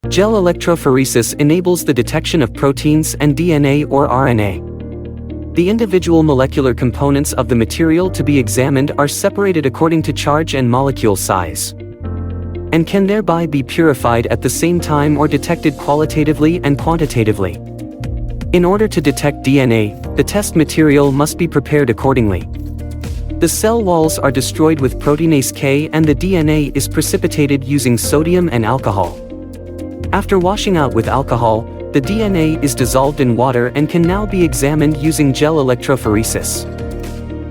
Gelelektrophoresis enables the detection of proteins and DNA or RNA. The individual molecular components of the material to be examined are separated according to charge and molecule size, and can thereby be purified at the same time or detected qualitatively and quantitatively. In order to detect DNA, the test material must be prepared accordingly. The cell walls are destroyed with proteinase K and the DNA is precipitated using sodium and alcohol. After washing out with alcohol, the DNA is dissolved in water and can now be examined using gelelektrophoresis.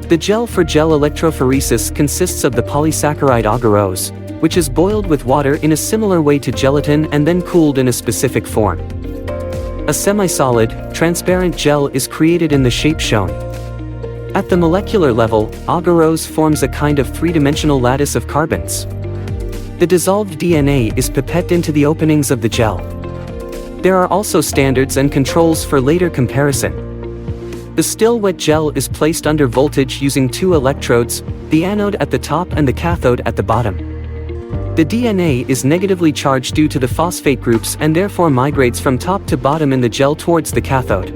The gel for gelelektrophoresis consists of the polysaccharide agarose, which is boiled with water in a similar way to gelatin and then cooled in a specific form. A semi-solid, transparent gel is created in the shape shown. At the molecular level, agarose forms a kind of three-dimensional lattice of carbons. The dissolved DNA is pipetted into the openings of the gel. There are also standards and controls for later comparison. The still wet gel is placed under voltage using two electrodes, the anode at the top and the cathode at the bottom. The DNA is negatively charged due to the phosphate groups and therefore migrates from top to bottom in the gel towards the cathode.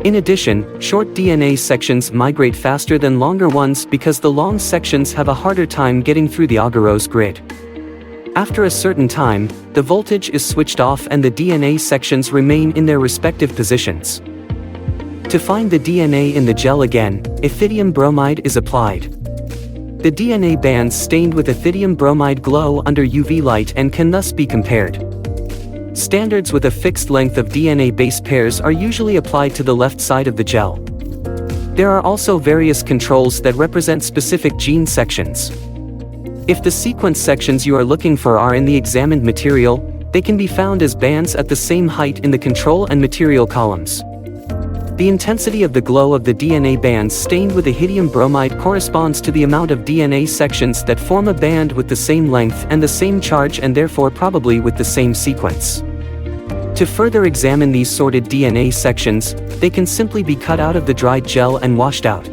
In addition, short DNA sections migrate faster than longer ones because the long sections have a harder time getting through the agarose grid. After a certain time, the voltage is switched off and the DNA sections remain in their respective positions. To find the DNA in the gel again, ethidium bromide is applied. The DNA bands stained with ethidium bromide glow under UV light and can thus be compared. Standards with a fixed length of DNA base pairs are usually applied to the left side of the gel. There are also various controls that represent specific gene sections. If the sequence sections you are looking for are in the examined material, they can be found as bands at the same height in the control and material columns. The intensity of the glow of the DNA bands stained with ethidium bromide corresponds to the amount of DNA sections that form a band with the same length and the same charge and therefore probably with the same sequence. To further examine these sorted DNA sections, they can simply be cut out of the dried gel and washed out.